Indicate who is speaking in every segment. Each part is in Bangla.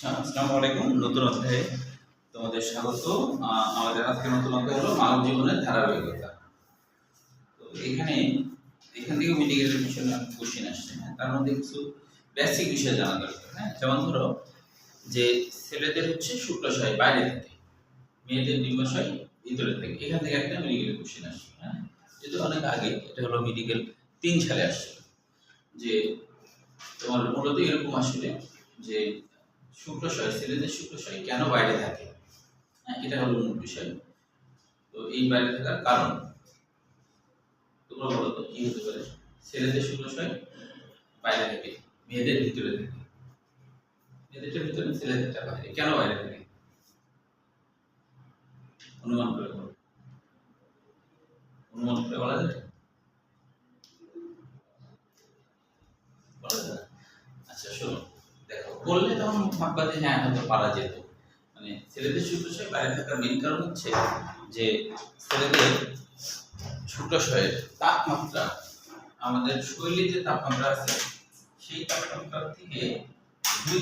Speaker 1: আসসালামু আলাইকুম। নতুন অধ্যায়ে তোমাদের স্বাগত। আমাদের আজকে নতুন অধ্যায় হলো মানব জীবনের ধারাবাহিকতা। তো এখান থেকে মেডিকেলের বিষয় কোশ্চেন আসছে। তার মধ্যে কিছু বেসিক বিষয় জানা দরকার। যেমন ধরো যে ছেলেদের হচ্ছে শুক্রাশয় বাইরে থাকে, মেয়েদের ডিম্বাশয় ভিতরে থাকে। এখান থেকে একটা মেডিকেলের কোশ্চেন আসছে। যেহেতু অনেক আগে, এটা হলো মেডিকেল 3 সালে আসছে। যে তোমার মূলত এরকম আসলে যে শুক্রাশয়, ছেলেদের শুক্রাশয় কেন বাইরে থাকে, এটা হলো মূল বিষয়। তো এই বাইরে থাকার কারণ তোমরা বলো তো কি হতে পারে? ছেলেদের শুক্রাশয় বাইরে থাকে, মেয়েদের ভিতরে থাকে। মেয়েদেরটা ভিতরে, ছেলেদেরটা বাইরে। কেন বাইরে থাকে? অনুমান করে বলো। অনুমান করে বলা যায়? বলা যায়? আচ্ছা শোনো, দেখো বললে তখন ভাববা যে হ্যাঁ হয়তো পারা যেত। মানে ছেলেদের শুক্রাশয় বাইরে থাকার মেইন কারণ হচ্ছে যে ছেলেদের শুক্রাশয়ের তাপমাত্রা আমাদের শরীরে যে তাপমাত্রা আছে সেই তাপমাত্রা থেকে 2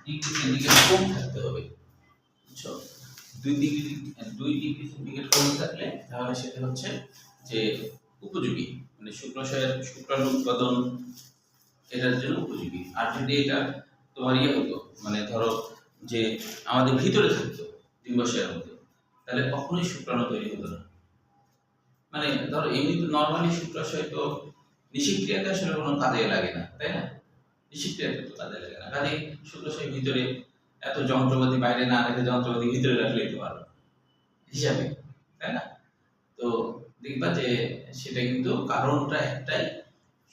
Speaker 1: ডিগ্রি সেন্টিগ্রেড কম থাকতে হবে। বুঝছো? 2 ডিগ্রি সেন্টিগ্রেড কম থাকলে তাহলে সেটা হচ্ছে যে উপযোগী, মানে শুক্রাণু উৎপাদন এটার জন্য উপযোগী। আর যদি এটা তোমার হতো, মানে ধরো যে আমাদের ভিতরে থাকতো ডিম্বাশয়ের মধ্যে, তাহলে কখনোই শুক্রাণু তৈরি হতো না। মানে ধরো এমনি তো নর্মালি শুক্রাশয় তো নিষিক্রিয়াতে আসলে কোনো কাজে লাগে না, তাই না? নিষিক্রিয়াতে তো কাজে লাগে না। কাজে শুক্রাশয় ভিতরে এত যন্ত্রপাতি বাইরে না রেখে যন্ত্রপাতি ভিতরে রাখলেই তো ভালো হিসাবে, তাই না? তো দেখবা যে সেটা কিন্তু কারণটা একটাই,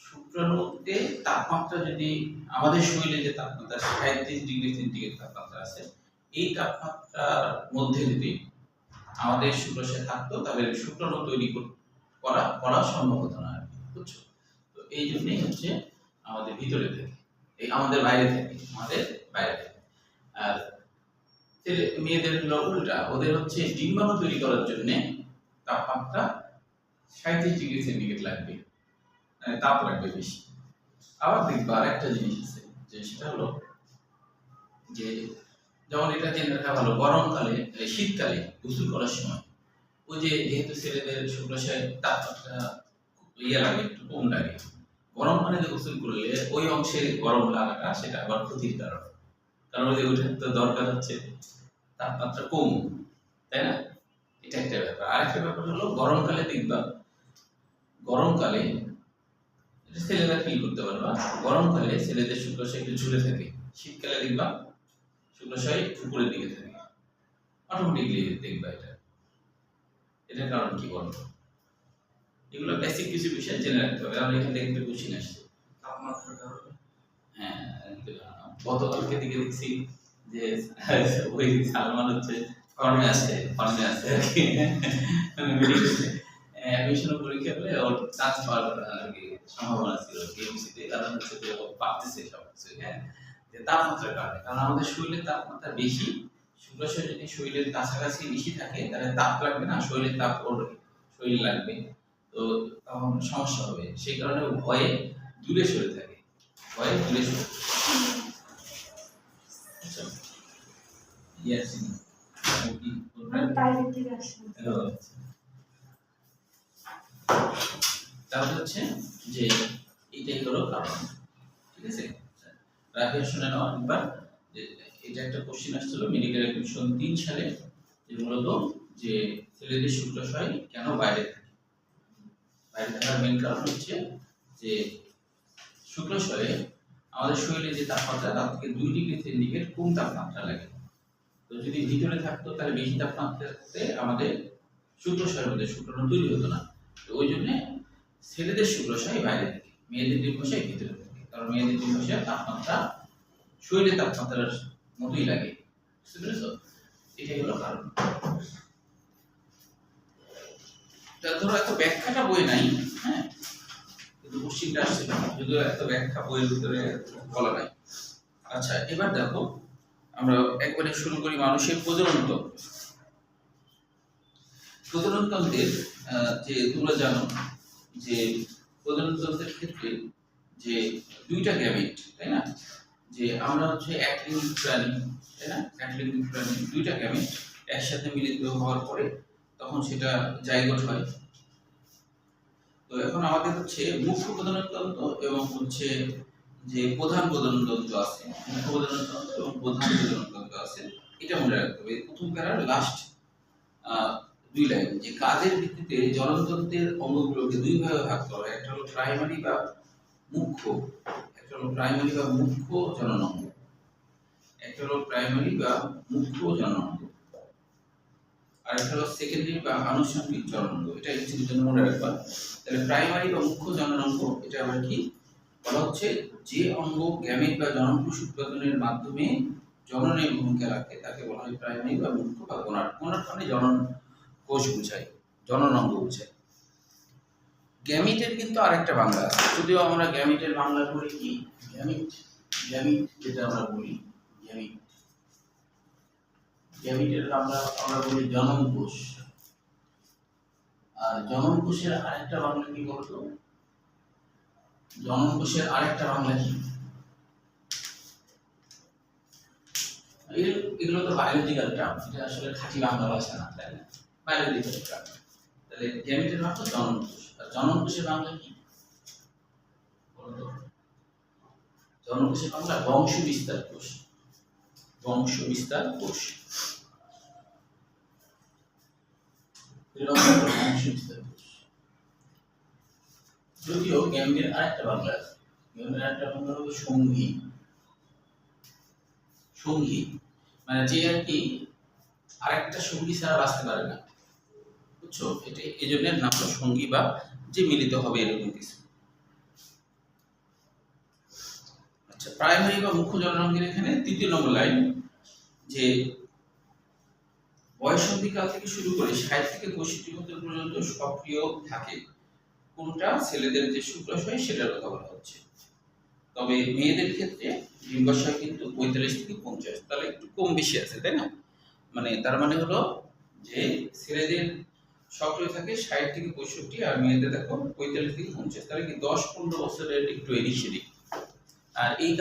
Speaker 1: শুক্রাণুতে তাপমাত্রা যদি আমাদের শরীরে যে তাপমাত্রা 37 ডিগ্রি সেন্টিগ্রেড তাপমাত্রা আছে, এই তাপমাত্রার মধ্যে যদি আমাদের শুক্রাশয় থাকতো তাহলে শুক্রাণু তৈরি করা সম্ভব হতো না আর কি। বুঝছো? তো এই জন্যই হচ্ছে আমাদের ভিতরে থাকে, এই আমাদের বাইরে থাকে, আমাদের বাইরে থাকে। আর মেয়েদের হলো উল্টা, ওদের হচ্ছে ডিম্বাণু তৈরি করার জন্য তাপমাত্রা 37 ডিগ্রি সেন্টিগ্রেড লাগবে, মানে তাপ লাগবে বেশি। আবার দেখবা আরেকটা জিনিস আছে, যে সেটা হলো যে যেমন এটা জেনে রাখা ভালো, গরমকালে শীতকালে গোসল করার সময় ওই যে যেহেতু ছেলেদের শুক্রাশয়ের তাপমাত্রা লাগে, একটু কম লাগে, গরম পানিতে গোসল করলে ওই অংশে গরম লাগাটা সেটা আবার ক্ষতির কারণ। কারণ ওই যে ওইটার তো দরকার হচ্ছে তাপমাত্রা কম, তাই না? এটা একটা ব্যাপার। আরেকটা ব্যাপার হলো গরমকালে দেখবা, গরমকালে এটা ছেলেরা ফিল করতে পারবা, গরমকালে ছেলেদের শুক্রাশয় একটু ঝুলে থাকে, শীতকালে দেখবা শুক্রাশয় উপরের দিকে থাকে। অটোমেটিকলি দেখবা এটার কারণ কি বলো? এগুলো বেসিক কিছু বিষয় জেনে রাখতে হবে, কারণ এখান থেকে একটা কোশ্চেন আসছে তাপমাত্রার কারণে। হ্যাঁ, গতকালকে দিকে দেখছি যে ওই সালমান হচ্ছে ফর্মে আছে আর কি, অ্যাডমিশন পরীক্ষা হলে ওর চান্স পাওয়ার আর কি সম্ভাবনা ছিল কেএমসিতে, কারণ হচ্ছে যে ও পারতেছে সবকিছু। হ্যাঁ, যে তাপমাত্রার কারণে, কারণ আমাদের শরীরের তাপমাত্রা বেশি, শুক্রাশয় যদি শরীরের কাছাকাছি বেশি থাকে তাহলে তাপ লাগবে না, শরীরের তাপ ওর শরীর লাগবে, তো তখন সমস্যা হবে। সেই কারণে ভয়ে দূরে সরে থাকে, ভয়ে দূরে সরে। আচ্ছা ইয়েস, তাহলে হচ্ছে যে এটাই হলো কারণ। ঠিক আছে, রাখে শুনে নাও একবার যে এটা একটা কোশ্চেন আসছিল মেডিকেল এডমিশন 3 সালে, যে মূলত যে ছেলেদের শুক্রাশয় কেন বাইরে থাকে। বাইরে থাকার মেইন কারণ হচ্ছে যে শুক্রাশয়ে আমাদের শরীরে যে তাপমাত্রা তার থেকে 2 ডিগ্রি সেন্টিগ্রেড কম তাপমাত্রা লাগে। তো যদি ভিতরে থাকতো তাহলে বেশি তাপমাত্রাতে আমাদের শুক্রাশয়ের মধ্যে শুক্রাণু তৈরি হতো না। তো ওই জন্য ছেলেদের শুক্রাশয় বাইরে থাকে, মেয়েদের ডিম্বাশয় ভিতরে থাকে, কারণ মেয়েদের ডিম্বাশয়ের তাপমাত্রা শরীরের তাপমাত্রার মতোই লাগে। বুঝতে পেরেছো? এটাই হলো কারণ। ধরো এত ব্যাখ্যাটা বই নাই, হ্যাঁ, কিন্তু কোশ্চেনটা আসছিল, যদিও এত ব্যাখ্যা বইয়ের ভিতরে বলা নাই। আচ্ছা এবার দেখো আমরা একবারে শুরু করি মানুষের প্রজননতন্ত্র। প্রজননতন্ত্রের যে তোমরা জানো যে প্রজননতন্ত্রের ক্ষেত্রে যে 2টা গ্যামেট, তাই না? যে আমরা হচ্ছে এক লিঙ্গ প্রাণী, তাই না? এক লিঙ্গ প্রাণী দুইটা গ্যামেট একসাথে মিলিত হওয়ার পরে তখন সেটা জাইগোট হয়। তো এখন আমাদের হচ্ছে মুখ্য প্রজননতন্ত্র এবং হচ্ছে যে প্রধান প্রজননতন্ত্র আছে, মুখ্য প্রজননতন্ত্র এবং প্রধান প্রজননতন্ত্র আছে, এটা মনে রাখতে হবে। প্রথম প্যারার লাস্ট দুই লাইন যে কাজের ভিত্তিতে জননতন্ত্রের অঙ্গগুলোকে দুই ভাগে ভাগ করা হয়, একটা হলো প্রাইমারি বা মুখ্য, একটা হলো প্রাইমারি বা মুখ্য জননাঙ্গ, একটা হলো প্রাইমারি বা মুখ্য জননাঙ্গ, আর একটা হলো সেকেন্ডারি বা আনুষঙ্গিক জননাঙ্গ। এটা ইংরেজির জন্য মনে রাখবা। তাহলে প্রাইমারি বা মুখ্য জননাঙ্গ এটা আবার কি বলা হচ্ছে? যে অঙ্গ গ্যামেট বা জননকোষ উৎপাদনের মাধ্যমে জননের ভূমিকা রাখে তাকে বলা হয় প্রাইমারি বা মুখ্য বা গোনাড। গোনাড মানে জনন কোষ বোঝায়, জননাঙ্গ বোঝায়। গ্যামিটের কিন্তু আরেকটা বাংলা আছে, যদিও আমরা গ্যামিটের বাংলা বলি কি গ্যামিট, গ্যামিট যেটা আমরা বলি গ্যামিট, গ্যামিটের আমরা বলি জনন কোষ। আর জনন কোষের আরেকটা বাংলা কি বলতো? জনন কোষের আরেকটা বাংলা কি? এগুলো তো বায়োলজিক্যাল টার্ম, এটা আসলে খাঁটি বাংলা ভাষা না, তাই না? Biological term. তাহলে গ্যামিটের বাংলা জনন কোষ, আর জনন কোষের বাংলা কি বলতো? জনন কোষের বাংলা বংশ বিস্তার কোষ, বংশ বিস্তার কোষ। যদিও গ্যামিটের আরেকটা বাংলা আছে, গ্যামিটের আরেকটা বাংলা হলো সঙ্গী। সঙ্গী মানে যে আর কি আরেকটা সঙ্গী ছাড়া বাঁচতে পারে না, বুঝছো? এটা এই জন্য নাম হলো সঙ্গী বা যে মিলিত হবে এরকম কিছু। আচ্ছা, প্রাইমারি বা মুখ্য জননাঙ্গের এখানে তৃতীয় নম্বর লাইন যে বয়ঃসন্ধিকাল থেকে শুরু করে 60 থেকে 65 বছর পর্যন্ত সক্রিয় থাকে কোনটা? ছেলেদের যে শুক্রাশয় সেটার কথা বলা হচ্ছে। তবে মেয়েদের ক্ষেত্রে ডিম্বাশয় কিন্তু 45 থেকে 50, তাহলে একটু কম বেশি আছে, তাই না? মানে তার মানে হলো যে ছেলেদের সক্রিয় থাকে 60 থেকে 65 আর মেয়েদের দেখো 45 থেকে 50, তাহলে কি 10-15 বছরের একটু এদিক সেদিক। আর এই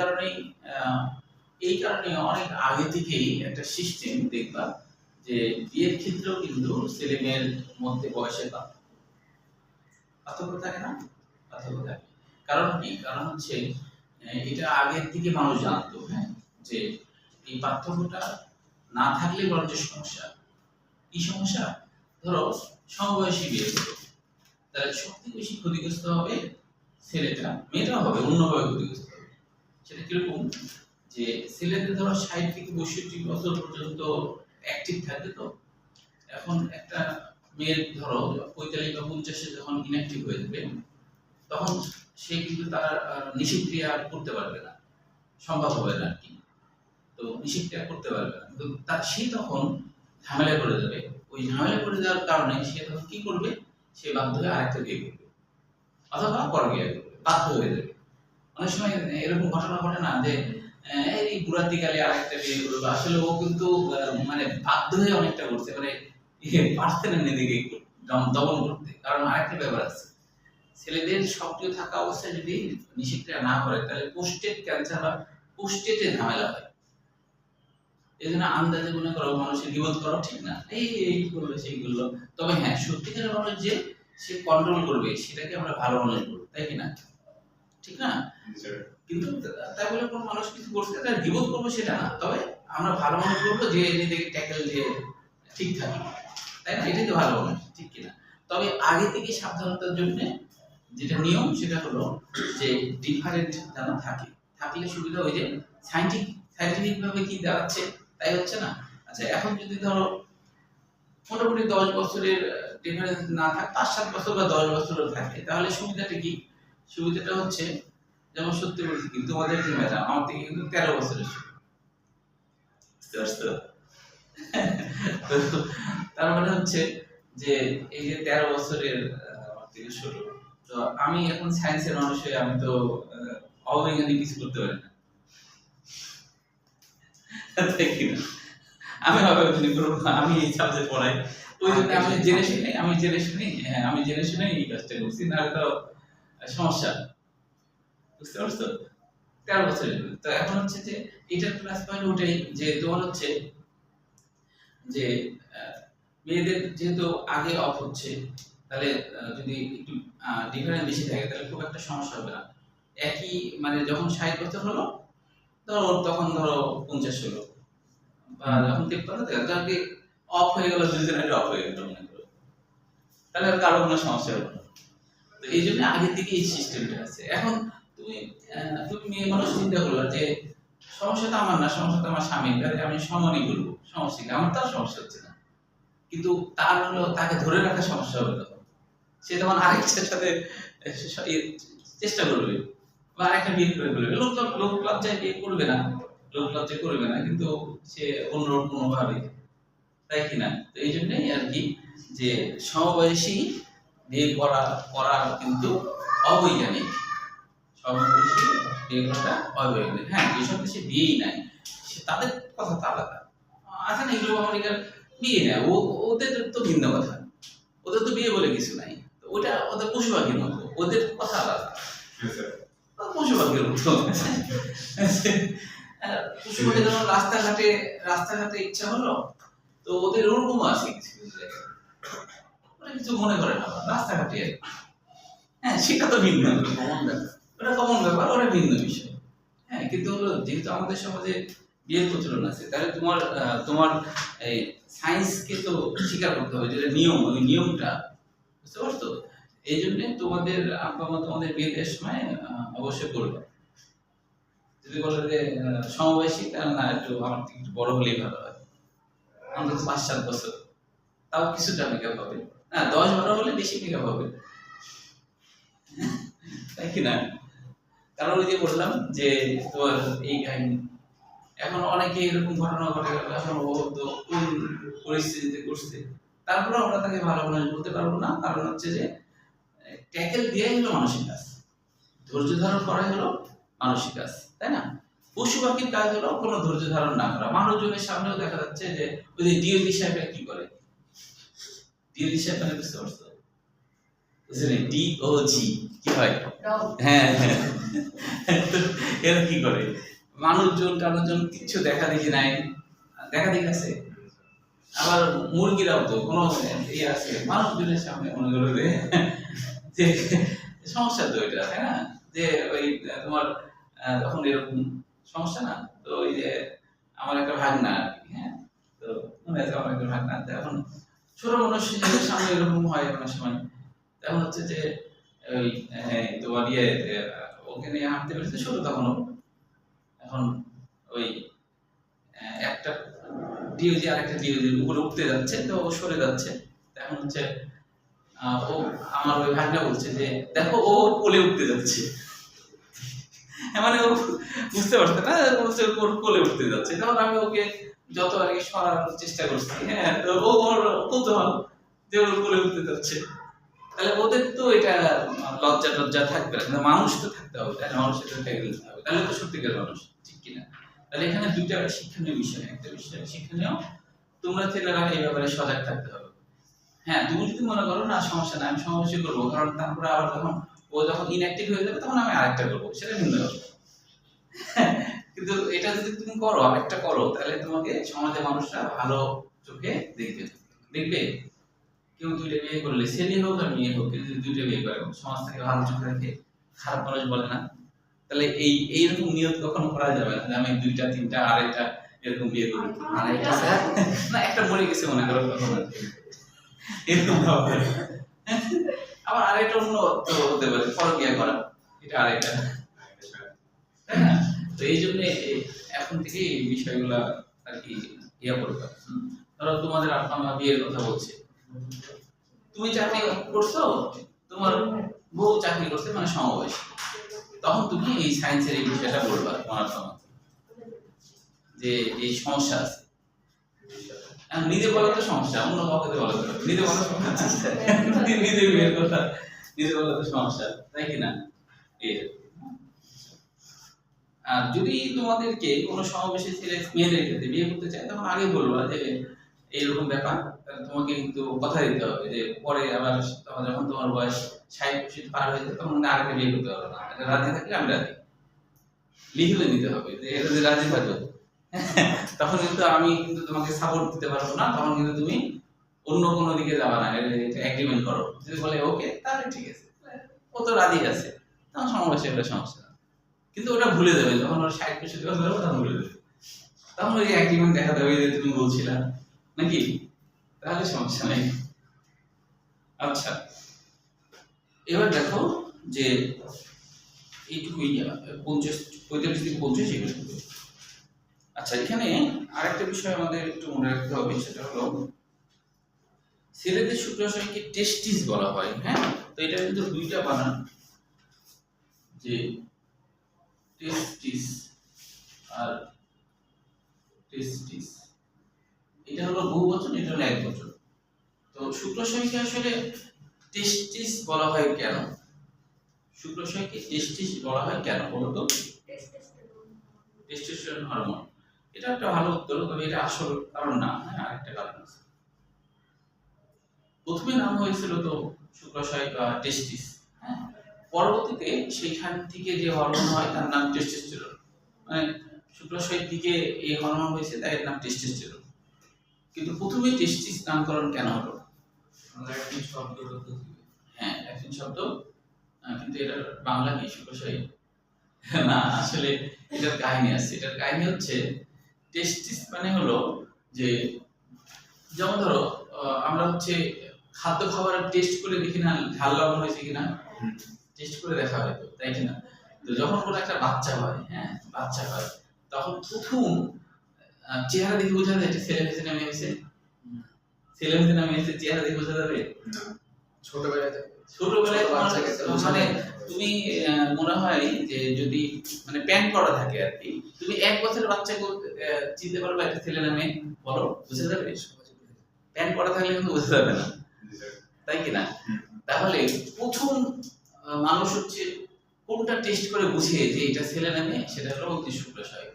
Speaker 1: কারণে অনেক আগে থেকেই একটা সিস্টেম দেখবা যে বিয়ের ক্ষেত্রেও কিন্তু ছেলে মেয়ের মধ্যে বয়সের পার্থক্য থাকে না? পার্থক্য থাকে। কারণ কি? কারণ হচ্ছে এটা আগের থেকে মানুষ জানতো, হ্যাঁ, যে এই পার্থক্যটা না থাকলে বরঞ্চ সমস্যা। কি সমস্যা? ধরো সমবয়সী বিয়ে হলো, তাহলে সবথেকে বেশি ক্ষতিগ্রস্ত হবে ছেলেটা, মেয়েটাও হবে অন্যভাবে ক্ষতিগ্রস্ত হবে। সেটা কিরকম? যে ছেলেদের ধরো 60 থেকে 65 বছর পর্যন্ত অ্যাক্টিভ থাকে, তো এখন একটা মেয়ের ধরো 45 বা 50-এ যখন ইনঅ্যাক্টিভ হয়ে যাবে তখন সে কিন্তু তার নিষেধক্রিয়া করতে পারবে না, সম্ভব হবে না আর কি। তো নিষেধক্রিয়া করতে পারবে না, তো সে তখন ঝামেলায় পড়ে যাবে। ওই ঝামেলায় পড়ে যাওয়ার কারণে সে তখন কি করবে? সে বাধ্য হয়ে আরেকটা বিয়ে করবে অথবা পরবিয়ে করবে, বাধ্য হয়ে যাবে। অনেক সময় এরকম ঘটনা ঘটে না যে এই বুড়াতিকালে আরেকটা বিয়ে করবে, আসলে ও কিন্তু মানে বাধ্য হয়ে অনেকটা করছে, মানে পারছে না নিজেকে দমন করতে। কারণ আরেকটা ব্যাপার আছে, ছেলেদের সক্রিয় থাকা অবস্থায় যদি নিষেধক্রিয়া না করে তাহলে পোস্টেট ক্যান্সার বা পোস্টেটে ঝামেলা হয়। এই জন্য আন্দাজে মনে করো মানুষের গিবত করা ঠিক না, এই করবে সেইগুলো। তবে হ্যাঁ, সত্যিকারের মানুষ যে সে কন্ট্রোল করবে সেটাকে আমরা ভালো মানুষ বলবো, তাই কি না? ঠিক না? কিন্তু তাই বলে কোনো মানুষ কিছু করতে তার গিবত করবো সেটা না, তবে আমরা ভালো মানুষ বলবো যে নিজেকে ট্যাকেল দিয়ে ঠিক থাকি, তাই না? এটাই তো ভালো মানুষ, ঠিক কিনা? তবে আগে থেকে সাবধানতার জন্য যেটা নিয়ম সেটা হলো যে ডিফারেন্ট যেন থাকে, থাকলে সুবিধা। ওই যে সাইন্টিফিক ভাবে কি দাঁড়াচ্ছে তাই হচ্ছে না। আচ্ছা, এখন যদি ধরো মোটামুটি 10 বছরের ডিফারেন্স না থাকে, 5-7 বছর বা 10 বছরও থাকে, তাহলে সুবিধাটা কি? সুবিধাটা হচ্ছে, যেমন সত্যি বলছি কি, তোমাদের যে ম্যাডাম আমার থেকে কিন্তু 13 বছরের ছোট, বুঝতে পারছো? তার মানে হচ্ছে যে এই যে 13 বছরের আমার থেকে ছোট, তো আমি এখন সায়েন্সের মানুষ হয়ে আমি তো অবৈজ্ঞানিক কিছু করতে পারি না, তাই কি না? আমি অবৈজ্ঞানিক করবো, আমি এই সাবজেক্ট পড়াই, ওই জন্য আমি জেনে শুনে এই কাজটা করছি, নাহলে তো সমস্যা, বুঝতে পারছো? 13 বছরের। তো এখন হচ্ছে যে এটার প্লাস পয়েন্ট ওটাই যে তোমার হচ্ছে যে মেয়েদের যেহেতু আগে অফ হচ্ছে, তাহলে যদি একটু ডিফারেন্স বেশি থাকে তাহলে খুব একটা সমস্যা হবে না। একই মানে যখন 60 বছর হলো, ধরো তখন ধরো 50 হলো, বা যখন 53 তাকে অফ হয়ে গেল, দুজনের অফ হয়ে গেল মনে করো, তাহলে আর কারো কোনো সমস্যা হবে না। তো এই জন্য আগে থেকে এই সিস্টেমটা আছে। এখন তুমি তুমি মেয়ে মানুষ চিন্তা করলো যে সমস্যা তো আমার না, সমস্যা তো আমার স্বামীর, তাহলে আমি সমানই করবো, সমস্যা কি, আমার তো আর সমস্যা হচ্ছে না। কিন্তু তার হলো তাকে ধরে রাখার সমস্যা হবে তখন, সে তখন আরেকটার সাথে চেষ্টা করবে বা আরেকটা বিয়ে করে ফেলবে। লোক লজ্জায় বিয়ে করবে না, লোক লজ্জায় করবে না, কিন্তু সে অন্যরকম কোনোভাবে, তাই কিনা? তো এই জন্যই আর কি যে সমবয়সী বিয়ে করা কিন্তু অবৈজ্ঞানিক। সমবয়সী বিয়ে করাটা অবৈজ্ঞানিক। হ্যাঁ, যেসব দেশে বিয়েই নাই তাদের কথা তো আলাদা আছে না, এগুলো আমেরিকার বিয়ে নেয়, ওদের তো ভিন্ন কথা, ওদের তো বিয়ে বলে কিছু নাই, ওটা ওদের পশু পাখির মতো, ওদের কথা আলাদা, পশু পাখির মতো। পশু পাখি যখন রাস্তাঘাটে ইচ্ছা হলো, তো ওদের ওরকম আছে কিছু কিছু জায়গায়, ওরা কিছু মনে করে না রাস্তাঘাটে। হ্যাঁ, সেটা তো ভিন্ন, ওটা কমন ব্যাপার, ওটা ভিন্ন বিষয়। হ্যাঁ, কিন্তু হলো যেহেতু আমাদের সমাজে বিয়ের প্রচলন আছে, তাহলে তোমার এই সায়েন্সকে তো স্বীকার করতে হবে, যেটা নিয়ম, ওই নিয়মটা বুঝতে পারছো? এই জন্য তোমাদের আব্বা মা তোমাদের বিয়ে দেওয়ার সময় অবশ্যই করবে। যদি বলে যে সমবয়সী, তাহলে না, একটু আমার থেকে একটু বড় হলেই ভালো হয়, অন্তত 5-7 বছর, তাও কিছুটা মেকআপ হবে না, 10-12 হলে বেশি মেকআপ হবে, তাই কি না? কারণ ওই যে বললাম যে তোমার এই কাহিনী, এখন অনেকে এরকম ঘটনা ঘটে গেল, এখন ও তো কোন পরিস্থিতিতে করছে, তারপরে আমরা তাকে ভালো মানুষ বলতে পারবো না। কারণ হচ্ছে যে ট্যাকেল দেওয়াই হলো মানসিক কাজ, ধৈর্য ধারণ করাই হলো মানসিক কাজ, তাই না? পশু পাখির কাজ হলো কোনো ধৈর্য ধারণ না করা। মানুষজনের সামনেও দেখা যাচ্ছে যে ওই যে ডিওজি সাহেবরা কি করে, ডিওজি সাহেব মানে বুঝতে পারছো? ডিওজি কি হয়? হ্যাঁ, এরা কি করে, টানুজন কিছু দেখা দেখি নাই, দেখা দেখি আছে। আবার মুরগিরাও তো কোনো আছে, মানুষজনের সামনে মনে করো যে সমস্যা তো এটা, তাই না? যে ওই তোমার তখন এরকম সমস্যা না, তো ওই যে আমার একটা ভাগনা আর কি, হ্যাঁ, তো মনে আছে আমার একটা ভাগনা, এখন ছোট মানুষের সামনে এরকম হয় অনেক সময়, তখন হচ্ছে যে ওই তোমার ওকে নিয়ে হাঁটতে পেরেছে, ছোট তখনও, এখন ওই একটা ডিওজি আর একটা ডিওজির উপরে উঠতে যাচ্ছে, তো ও সরে যাচ্ছে, এখন হচ্ছে ও আমার ওই ভাগনা বলছে যে দেখো ও কোলে উঠতে যাচ্ছে, মানে ও বুঝতে পারছে না, বলছে ওর কোলে উঠতে যাচ্ছে। তখন আমি ওকে যত আর কি সরানোর চেষ্টা করছি, হ্যাঁ, তো ও ওর কৌতূহল যে ওর কোলে উঠতে যাচ্ছে। তাহলে ওদের তো এটা লজ্জা থাকবে না, মানুষ তো থাকতে হবে, তাই না? মানুষের তো টেকে দিতে হবে, তাহলে তো সত্যিকার মানুষ, ঠিক কিনা? তাহলে এখানে দুইটা শিক্ষণীয় বিষয়, একটা বিষয় শিক্ষণীয়, তোমরা ছেলেরা এই ব্যাপারে সজাগ থাকতে হবে। হ্যাঁ, তুমি যদি মনে করো না সমস্যা নাই, আমি সমস্যা করবো, কারণ তারপরে আবার যখন ইনঅ্যাক্টিভ হয়ে যাবে, তখন আমি আরেকটা করবো, সেটা ভিন্ন ব্যাপার। কিন্তু এটা যদি তুমি করো, আরেকটা করো, তাহলে তোমাকে সমাজে মানুষরা ভালো চোখে দেখবে। কেউ দুইটা বিয়ে করলে, ছেলে হোক আর মেয়ে হোক, যদি দুইটা বিয়ে করে সমাজ থেকে ভালো চোখে রেখে খারাপ মানুষ বলে না, তাহলে এইরকম নিয়ত কখনো করা যাবে না যে আমি 2টা 3টা আড়াইটা এরকম বিয়ে করবো। আড়াইটা না, একটা মরে গেছে মনে করো, তখন এরকম হবে। আবার আরেকটা অন্য অর্থ হতে পারে, পরকীয়া করা, এটা আরেকটা, তাই না? তো এই জন্য এখন থেকে এই বিষয়গুলা আর কি করতে। ধরো তোমাদের আব্বা মা বিয়ের কথা বলছে, তুমি চাকরি করছো, তোমার বউ চাকরি করছে, মানে সমবয়সী, তখন তুমি এই সায়েন্সের এই বিষয়টা বলবা তোমার আব্বা যে এই সমস্যা আছে। নিজে বলা তো সমস্যা, অন্য কাউকে বলা তো, নিজে বলা সমস্যা, নিজে বিয়ের কথা নিজে বলা তো সমস্যা, তাই কিনা? আর যদি তোমাদেরকে কোনো সমবয়সী ছেলে মেয়েদের ক্ষেত্রে বিয়ে করতে চায়, তখন আগে বলবা যে এইরকম ব্যাপার, তোমাকে কিন্তু কথা দিতে হবে যে পরে আবার যখন তোমার বয়স 60 পার হয়ে যাবে, তখন আরেকটা বিয়ে করতে পারবে না, রাজি থাকলে আমি রাজি, লিখে নিতে হবে যে এটা যে রাজি থাকো। তখন কিন্তু আমি কিন্তু তোমাকে সাপোর্ট দিতে পারবো না, তখন কিন্তু তুমি অন্য কোনো দিকে যাবা না, এটা এগ্রিমেন্ট করো। যদি বলে ওকে তাহলে ঠিক আছে, ও তো রাজি আছে, তখন সমস্যা, এটা সমস্যা না। কিন্তু ওটা ভুলে যাবে যখন ওর 60-65 বছর হবে, তখন ভুলে যাবে, তখন ওই এগ্রিমেন্ট দেখা যাবে যে তুমি বলছিলা নাকি, তাহলে সমস্যা নেই। আচ্ছা, এবার দেখো যে এইটুকুই 45 থেকে 50 এগুলো। আচ্ছা, এখানে আরেকটা বিষয় আমাদের একটু মনে রাখতে হবে, সেটা হলো ছেলেদের শুক্রাশয়কে টেস্টিস বলা হয়। হ্যাঁ, তো এটা কিন্তু দুইটা বানান, যে টেস্টিস আর টেস্টিস, এটা হলো বহুবচন, এটা হলো একবচন। তো শুক্রাশয়কে আসলে টেস্টিস বলা হয় কেন? শুক্রাশয়কে টেস্টিস বলা হয় কেন বলো তো? টেস্টোস্টেরন হরমোন, এটা একটা ভালো উত্তর, তবে এটা আসল কারণ না। হ্যাঁ, আরেকটা কারণ আছে। প্রথমে নাম হয়েছিল তো শুক্রাশয় বা টেস্টিস, হ্যাঁ, পরবর্তীতে সেখান থেকে যে হরমোন হয় তার নাম টেস্টোস্টেরন, মানে শুক্রাশয়ের দিকে এই হরমোন হয়েছে, তাই এর নাম টেস্টোস্টেরন। কিন্তু প্রথমে টেস্টিস নামকরণ কেন হলো? ল্যাটিন শব্দ, হ্যাঁ ল্যাটিন শব্দ, কিন্তু এটার বাংলা কি শুক্রাশয়? না, আসলে এটার কাহিনী আছে। এটার কাহিনী হচ্ছে টেস্টিস মানে হলো যে, যেমন ধরো আমরা হচ্ছে খাদ্য খাবারের টেস্ট করে দেখি না ঝাল লবণ হয়েছে কিনা, টেস্ট করে দেখা হয় তো, তাই কিনা? তো যখন কোনো একটা বাচ্চা হয়, হ্যাঁ বাচ্চা হয়, তখন প্রথম চেহারা দেখে বোঝা যায় এটা ছেলে হয়েছে না মেয়ে হয়েছে? ছেলে হয়েছে না মেয়ে হয়েছে চেহারা দেখে বোঝা যাবে? ছোটবেলায় মানে তুমি মনে হয় যে যদি মানে প্যান্ট পরা থাকে আর কি, তুমি 1 বছরের বাচ্চাকে চিনতে পারবে একটা ছেলে না মেয়ে, বলো বুঝা যাবে? প্যান্ট পরা থাকলে কিন্তু বোঝা যাবে না, তাই কি না? তাহলে প্রথম মানুষ হচ্ছে কোনটা টেস্ট করে বুঝে যে এটা ছেলে না মেয়ে, সেটা হলো অতি শুক্রাশয়।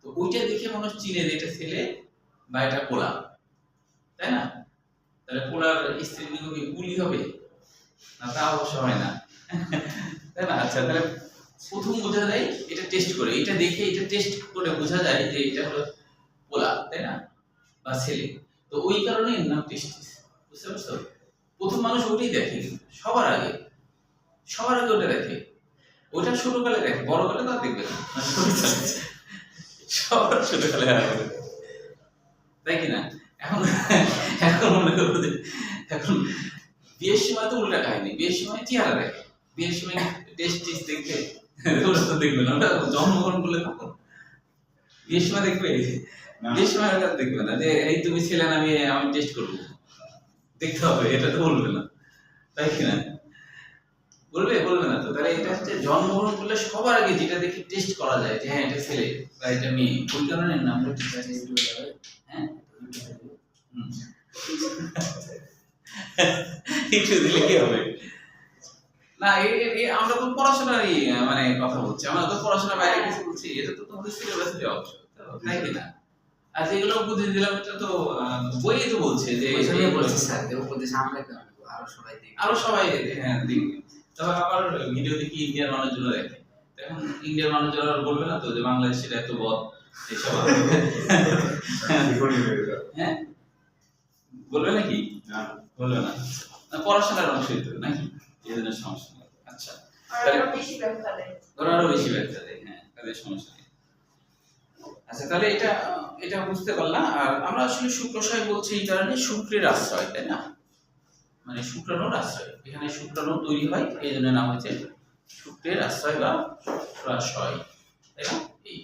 Speaker 1: তো ওইটা দেখে মানুষ চিনে যে এটা ছেলে বা এটা পোলা, তাই না? তাহলে পোলার স্ত্রীলিঙ্গ কি পুলি হবে না? তা অবশ্য হয় না, তাই না? আচ্ছা, তাহলে প্রথম বোঝা যায় এটা টেস্ট করে, এটা দেখে এটা টেস্ট করে বোঝা যায় যে এটা হলো পোলা, তাই না, বা ছেলে। তো ওই কারণে এর নাম টেস্টিস, বুঝতে পারছো? প্রথম মানুষ ওটাই দেখে, সবার আগে ওটা দেখে। ওটা ছোটকালে দেখে, বড়কালে তো আর দেখবে না, সবার ছোটকালে দেখে, তাই কিনা? এখন এখন মনে করো যে এখন বিয়ের সময় তো উল্টা কাহিনী, বিয়ের সময় চেহারা দেখে, বিয়ের সময় টেস্টিস দেখবে, ওটা তো দেখবে না, ওটা জন্মগ্রহণ করলে তখন বিয়ের সময় দেখবে, বিয়ের সময় ওটা দেখবে না যে এই তুমি ছেলে না মেয়ে আমি টেস্ট করবো, দেখতে হবে, এটা তো বলবে না, তাই কিনা? বলবে না তো। তাহলে এটা হচ্ছে জন্মগ্রহণ করলে সবার আগে যেটা দেখে টেস্ট করা যায় যে হ্যাঁ এটা ছেলে বা এটা মেয়ে, ওই কারণে নামটা ঠিক আছে। হ্যাঁ, একটু দিলে কি হবে? না, আমরা তো পড়াশোনারই মানে কথা বলছি, আমরা তো পড়াশোনার বাইরে কিছু বলছি, এটা তো তোমাদের সিলেবাসে দেওয়া অংশ, তাই কিনা? আর যেগুলো উপদেশ দিলাম এটা তো বইয়ে তো বলছে যে বলছে স্যার উপদেশ আমরা আরো সবাই হ্যাঁ দেখবে। তবে আবার ভিডিও দেখি ইন্ডিয়ার মানুষজন দেখে, এখন ইন্ডিয়ার মানুষজন আর বলবে না তো যে বাংলাদেশের এত বদ এসব, হ্যাঁ বলবে নাকি? না, বলবে না, পড়াশোনার অংশই তো নাকি, এই জন্য সমস্যা নেই। আচ্ছা, আরো বেশি ব্যাখ্যা দেয়, হ্যাঁ তাদের সমস্যা নেই। আচ্ছা, তাহলে এটা বুঝতে পারলাম। আর আমরা আসলে শুক্রাশয় বলছি এই কারণে শুক্রের আশ্রয়, তাই না, মানে শুক্রাণুর আশ্রয়, এখানে শুক্রাণু তৈরি হয়, এই জন্য নাম হচ্ছে শুক্রের আশ্রয় বা শুক্রাশয়, তাই না? এই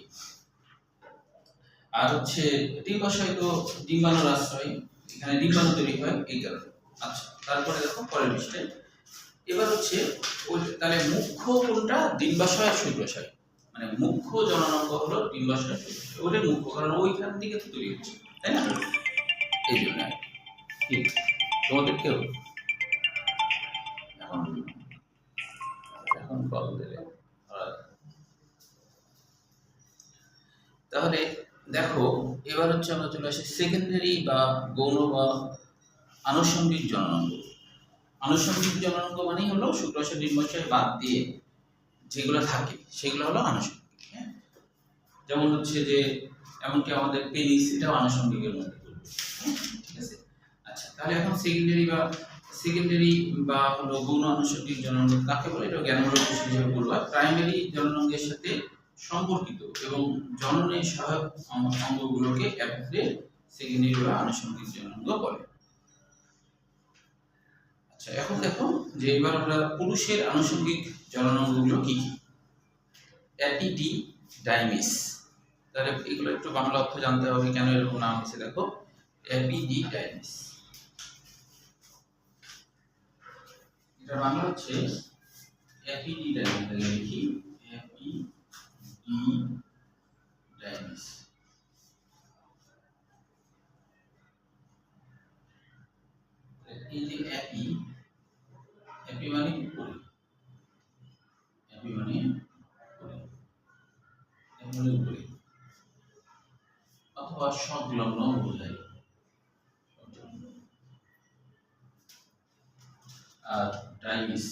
Speaker 1: আর হচ্ছে ডিম্বাশয় তো ডিম্বাণুর আশ্রয়, এখানে ডিম্বাণু তৈরি হয় এই কারণে। আচ্ছা, তারপরে দেখো পরের পৃষ্ঠায়, এবার হচ্ছে ওই তাহলে মুখ্য কোনটা? ডিম্বাশয় আর শুক্রাশয়, মানে মুখ্য জননাঙ্গ হলো ডিম্বাশয়, ওটাই মুখ্য, কারণ ওইখান থেকে তো তৈরি হচ্ছে, তাই না? এই জন্য ঠিক তোমাদের কেউ এখন কল দিলে, তাহলে দেখো এবার হচ্ছে আমরা চলে আসি সেকেন্ডারি বা গৌণ বা আনুষঙ্গিক জননাঙ্গ। আনুষঙ্গিক জননাঙ্গ মানে হলো শুক্রাশয় ডিম্বাশয় বাদ দিয়ে যেগুলো থাকে সেগুলো হলো আনুষঙ্গিক। হ্যাঁ, যেমন হচ্ছে যে এমনকি আমাদের পেনিস এটাও আনুষঙ্গিকের মধ্যে পড়বে। ঠিক আছে, আচ্ছা তাহলে এখন সেকেন্ডারি বা হলো গৌণ আনুষঙ্গিক জননাঙ্গ কাকে বলে, এটা জ্ঞানমূলক বিষয় হিসেবে বলবো। প্রাইমারি জননাঙ্গের সাথে সম্পর্কিত এবং জননে সহায়ক অঙ্গগুলোকে একত্রে সেকেন্ডারি বা আনুষঙ্গিক জননাঙ্গ বলে। আচ্ছা এখন দেখো যে এবার আমরা পুরুষের আনুষঙ্গিক জননাঙ্গগুলো কি কি। এপিডিডাইমিস, তাহলে এগুলো একটু বাংলা অর্থ জানতে হবে কেন এরকম নাম হয়েছে। দেখো এপিডিডাইমিস, এটা বাংলা হচ্ছে এপিডিডাইমিস, তাহলে লিখি এপিডিডাইমিস। এই যে এপি, এপি মানে উপরে, এপি মানে উপরে, এপি মানে উপরে অথবা সংলগ্ন বোঝায়। আর ডাইমিস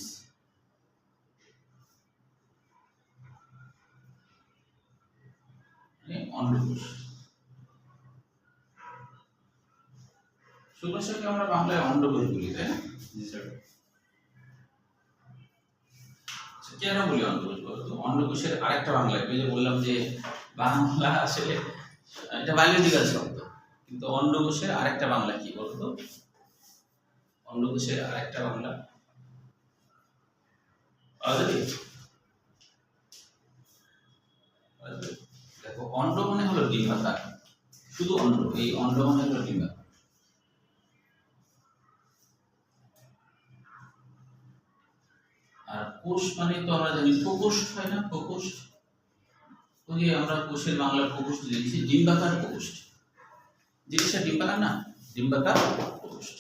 Speaker 1: মানে অন্ডকোষ। শুক্রাশয়কে আমরা বাংলায় অন্ডকোষ বলি, তাই না? কেন বলি অন্ডকোষ বলতো? অন্ডকোষের আরেকটা বাংলা, এই যে বললাম যে বাংলা আসলে এটা বায়োলজিক্যাল শব্দ, কিন্তু অন্ডকোষের আরেকটা বাংলা কি বলতো? অন্ডকোষের আরেকটা বাংলা দেখো, অন্ড মানে হলো ডিম্বাকার, শুধু অন্ড, এই অন্ড মানে হলো ডিম্বাকার। আর কোষ মানে তো আমরা জানি প্রকোষ্ঠ, হয় না? প্রকোষ্ঠ, ওই যে আমরা কোষের বাংলা প্রকোষ্ঠ দিয়েছি, ডিম্বাকার প্রকোষ্ঠ, জিনিসটা ডিম্বাকার না, ডিম্বাকার প্রকোষ্ঠ।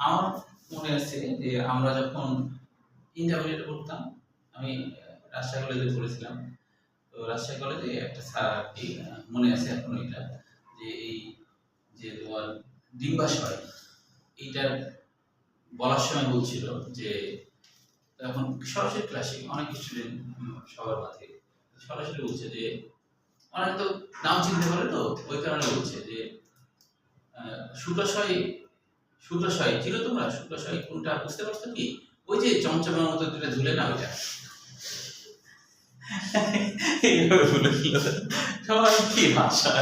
Speaker 1: আমার মনে আছে যে আমরা যখন ইন্টারমিডিয়েট পড়তাম, আমি রাজশাহী কলেজে পড়েছিলাম, তো রাজশাহী কলেজে একটা স্যার মনে আছে এখন এটা, যে এই যে তোমার ডিম্বাশয় এইটার বলার সময় বলছিল যে এখন সরাসরি ক্লাসে অনেক স্টুডেন্ট সবার মাঝে সরাসরি বলছে যে অনেক তো নাম চিনতে পারে, তো ওই কারণে বলছে যে শুক্রাশয়, শুক্রাশয় ছিল তোমরা, শুক্রাশয় কোনটা বুঝতে পারছো কি? ওই যে চমচমের মতো দুটো ঝুলে না, ওইটা। সবাই কি ভাষা,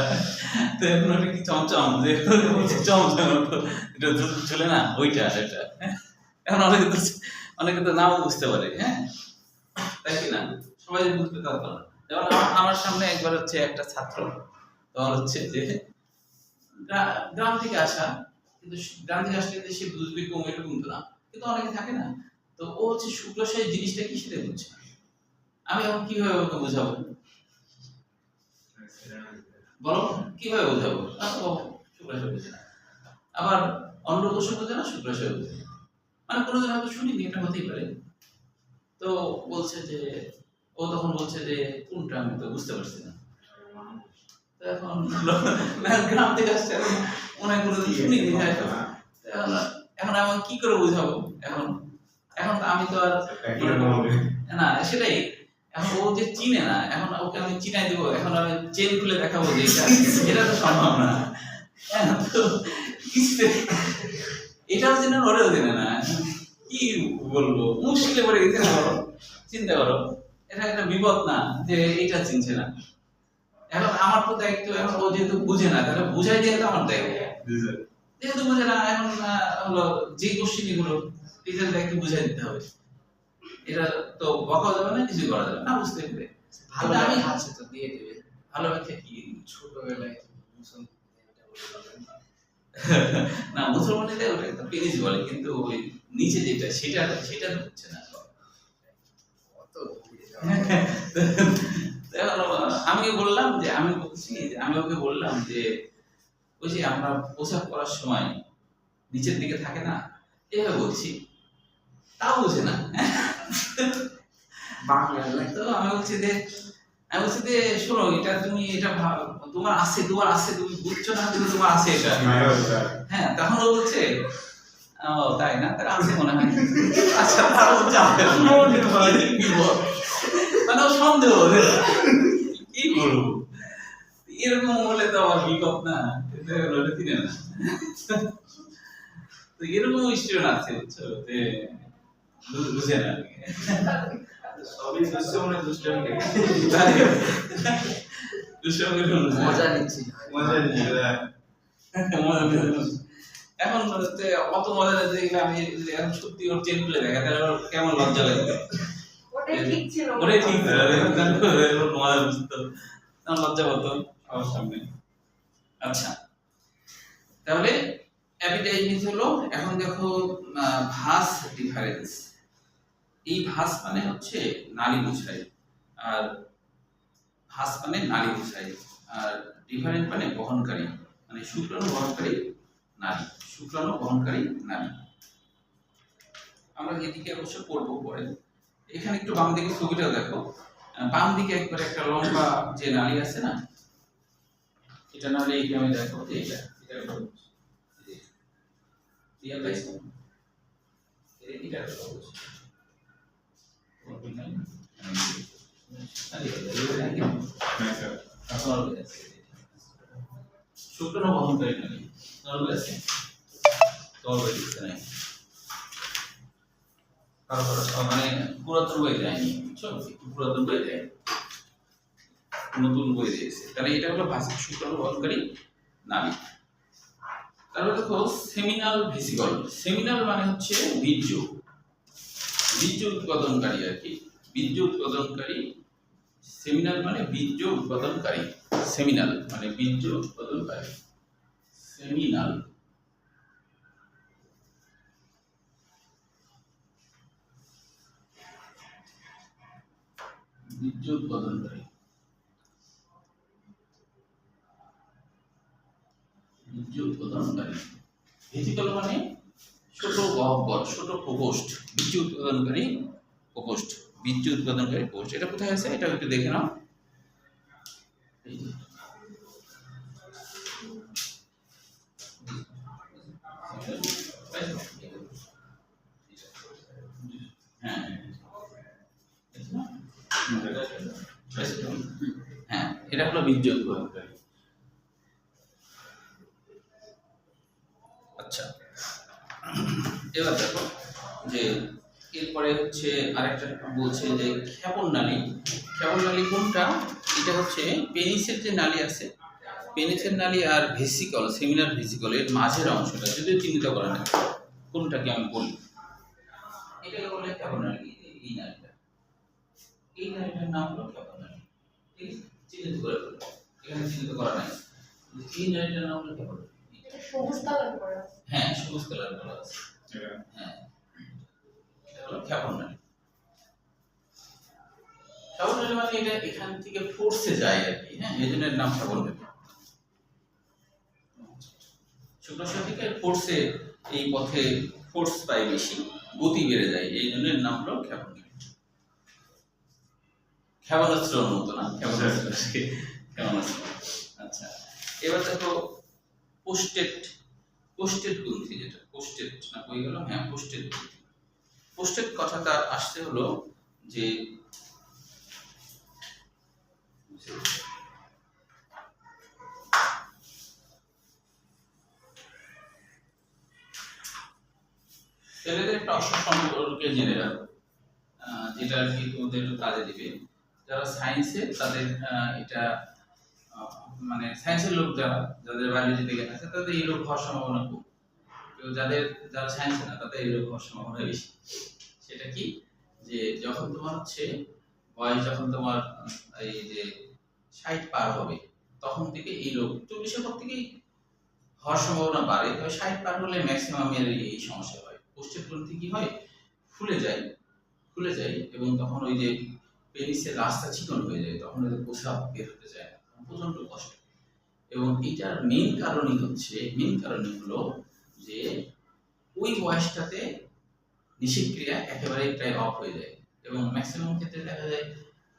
Speaker 1: তো এখন ওটা কি চমচম, যে চমচমের মতো এটা ঝুলে না, ওইটা এটা। এখন অনেকে তো নাও বুঝতে পারে, হ্যাঁ তাই কি না? সবাই বুঝতে পারতো না। যেমন আমার সামনে একবার হচ্ছে একটা ছাত্র, তোমার হচ্ছে যে গ্রাম থেকে আসা, কিন্তু গ্রাম থেকে আসলে সে বুঝবে কম, এরকম তো না, কিন্তু অনেকে থাকে না, তো ও হচ্ছে শুক্রাশয় জিনিসটা কি সেটা বুঝছে না। আমি এখন কিভাবে ওকে বোঝাবো? বলো কিভাবে বোঝাবো? শুক্রাশয় বুঝে না, আবার অন্ডকোষ বোঝে না, শুক্রাশয় বোঝে না, মানে কোনোদিন হয়তো শুনিনি, এটা হতেই পারে। তো বলছে যে, ও তখন বলছে যে কোনটা, আমি তো বুঝতে পারছি না। এখন গ্রাম থেকে আসছে, মনে কোনোদিন শুনিনি, এখন আমি কি করে বুঝাবো? এখন এখন আমি তো আর না, সেটাই, এখন ও যে চিনে না, এখন ওকে আমি চিনাই দেবো, এখন আমি চেন খুলে দেখাবো যে এটা তো সম্ভব না। তো এটাও জেনে ওরেও জেনে না, কি বলবো, মুশকিলে পড়ে গেছে না? চিন্তা করো, এটা একটা বিপদ না যে এটা চিনছে না। এখন আমার তো দায়িত্ব, এখন ও যেহেতু বুঝে না, তাহলে বুঝাই দিয়ে তো আমার দায়িত্ব, যেহেতু বুঝে না, এখন হলো যে কোশ্চেন গুলো টিচার দায়িত্ব বুঝাই দিতে হবে। এটা তো বকা যাবে না, কিছু করা যাবে না, বুঝতে পারবে। ভালো আমি আছে তো দিয়ে দিবে, ভালো ব্যাখ্যা কি? ছোটবেলায় না, মুসলমানদের ওটা তো পেনিস বলে, কিন্তু ওই নিচে যেটা সেটা সেটা তো হচ্ছে না। আমি বললাম যে, আমি বলছি যে, আমি ওকে বললাম যে ওই যে আমরা পোশাক পরার সময় নিচের দিকে থাকে না, এভাবে বলছি, তাও বুঝে না। তো আমি বলছি যে শোনো, এটা তুমি এটা তোমার আছে, তুমি বুঝছো না, কিন্তু তোমার আছে এটা। হ্যাঁ, তখন ও বলছে ও তাই না, তার আছে মনে হয়। আচ্ছা তারও চাপে মানে ও সন্দেহ কি করবো, এরকম হলে তো আমার বিকল্প না, কিনে না। তো এরকম স্টুডেন্ট আছে বুঝছো, যে বুঝে না
Speaker 2: সবই দুষ্টমনে দুষ্টমি
Speaker 1: দুষ্টামি
Speaker 2: মজা নিচ্ছি
Speaker 1: মজা নিচ্ছি। এখন অত মজা নিতে গেলে আমি এখন সত্যি ওর চেন খুলে দেখা, তাহলে ওর কেমন লজ্জা লাগবে।
Speaker 3: ওটাই ঠিক ছিল।
Speaker 1: ওটাই ঠিক ছিল, ওর মজা বুঝতো, তখন লজ্জা হতো আমার সামনে। আচ্ছা, তাহলে অ্যাপিটাইটিস হলো। এখন দেখো ভাস ডিফারেন্স। এই ভাস মানে হচ্ছে নালী বোঝায়, আর ভাস মানে নালী বোঝায়, আর ডিফারেন্ট মানে বহনকারী, মানে শুক্রাণু বহনকারী নালী, শুক্রাণু বহনকারী নালী। আমরা এদিকে অবশ্য পড়বো পরে। এখানে একটু বাম দিকে ছবিটা দেখো, বাম দিকে একবার একটা লম্বা যে নালী আছে না, এটা নালী, এটা আমি দেখো যে এটা রিয়ালাইজ করুন, এটা শুক্রাণু বহনকারী নালী নরমাল আছে, তবে দিতে নাই মানে পুরাতন বই দেয়নি, বুঝছো, পুরাতন বই দেয়, নতুন বই দিয়েছে। তাহলে এটা হলো ভাষিক শুক্রাণু বহনকারী নালী। তারপরে দেখো সেমিনাল ভেসিকল। সেমিনাল মানে হচ্ছে বীর্য, বীর্য উৎপাদনকারী আর কি, বীর্য উৎপাদনকারী। সেমিনাল মানে বীর্য উৎপাদনকারী, সেমিনাল মানে বীর্য উৎপাদনকারী, সেমিনাল। বীর্য উৎপাদনকারী, বীর্য উৎপাদনকারী। ভেসিকল মানে ছোট গহ্বর, ছোট প্রকোষ্ঠ, বীর্য উৎপাদনকারী প্রকোষ্ঠ, বীর্য উৎপাদনকারী প্রকোষ্ঠ। এটা কোথায় আছে এটা একটু দেখে নাও। এই যে হ্যাঁ হ্যাঁ, এটা হলো বীর্য উৎপাদনকারী। আচ্ছা, এবার দেখো যে এরপরে হচ্ছে আরেকটা বলছে যে ক্ষেপণ নালী। ক্ষেপণ নালী কোনটা? এটা হচ্ছে পেনিসের যে নালী আছে, পেনিসের নালী আর ভেসিকল, সেমিনাল ভেসিকল এর মাঝের অংশটা যদিও চিহ্নিত করা না, কোনটাকে আমি বলি, এটাকে বলে ক্ষেপণ নালী। এই নালীটা, এই নালীটার নাম হলো ক্ষেপণ নালী। ঠিক আছে, চিহ্নিত করে ফেলো, এখানে চিহ্নিত করা নাই। এই নালীটার নাম হলো ক্ষেপণ নালী।
Speaker 3: এটা সবুজ কালার করা আছে।
Speaker 1: হ্যাঁ, সবুজ কালার করা আছে। হ্যাঁ, এটা হলো ক্ষেপণ নালী। ক্ষেপণ নালী মানে এটা এখান থেকে ফোর্সে যায় আর কি, হ্যাঁ, এই জন্য এর নাম ক্ষেপণ নালী। শুক্রাশয় থেকে ফোর্সে, এই পথে ফোর্স পায় বেশি, গতি বেড়ে যায়, এই জন্য এর নাম হলো ক্ষেপণ নালী। ক্ষেপণাস্ত্রের মতো না, ক্ষেপণাস্ত্র, ক্ষেপণাস্ত্র। আচ্ছা, এবার দেখো পোস্টেড, পোস্টেড গ্রন্থি, যেটা পোস্টেড না হয়ে গেল, হ্যাঁ পোস্টেড গ্রন্থি। পোস্টেড কথাটা আসতে হলো যে ছেলেদের একটা অসুখ সম্পর্কে জেনে রাখো, যেটা আর কি তোমাদের একটু কাজে দিবে। যারা সায়েন্সে তাদের এটা মানে সায়েন্সের লোক যারা, যাদের বায়োলজি থেকে আছে তাদের এই রোগ হওয়ার সম্ভাবনা কম, তো যারা সায়েন্সে না তাদের এই রোগ হওয়ার সম্ভাবনা বেশি। সেটা কি, যে যখন তোমার হচ্ছে বয়স, যখন তোমার এই যে 60 পার হবে, তখন থেকে এই রোগ 40-এর পর থেকেই হওয়ার সম্ভাবনা বাড়ে, তবে 60 পার হলে ম্যাক্সিমাম এর এই সমস্যা হয়। পোস্টেড গ্রন্থি কি হয়, ফুলে যায়, ফুলে যায়, এবং তখন ওই যে পেনিসের রাস্তা চিকন হয়ে যায়, তখন ওদের প্রস্রাব বের হতে যায় না, প্রচন্ড কষ্ট। এবং এটার মেইন কারণই হলো যে ওই বয়সটাতে নিষেধক্রিয়া একেবারে প্রায় অফ হয়ে যায়, এবং ম্যাক্সিমাম ক্ষেত্রে দেখা যায়